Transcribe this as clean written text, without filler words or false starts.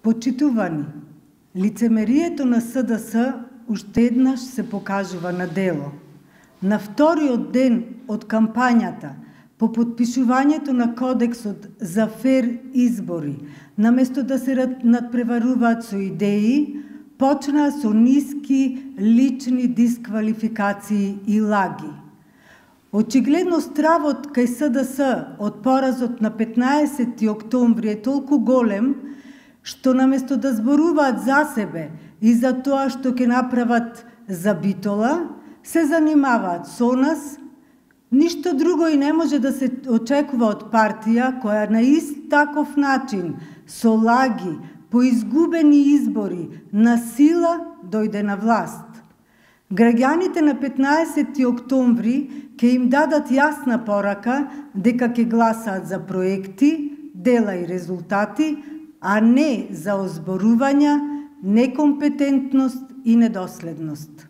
Почитувани, лицемерието на СДС уште еднаш се покажува на дело. На вториот ден од кампањата, по подпишувањето на кодексот за фер избори, наместо да се надпреваруваат со идеи, почнаа со ниски лични дисквалификации и лаги. Очигледно стравот кај СДС од поразот на 15 октомври е толку голем, што наместо да зборуваат за себе и за тоа што ќе направат за Битола, се занимаваат со нас. Ништо друго и не може да се очекува од партија која на ист таков начин, со лаги, по изгубени избори, на сила дојде на власт. Граѓаните на 15 октомври ќе им дадат јасна порака дека ќе гласаат за проекти, дела и резултати, а не за озборувања, некомпетентност и недоследност.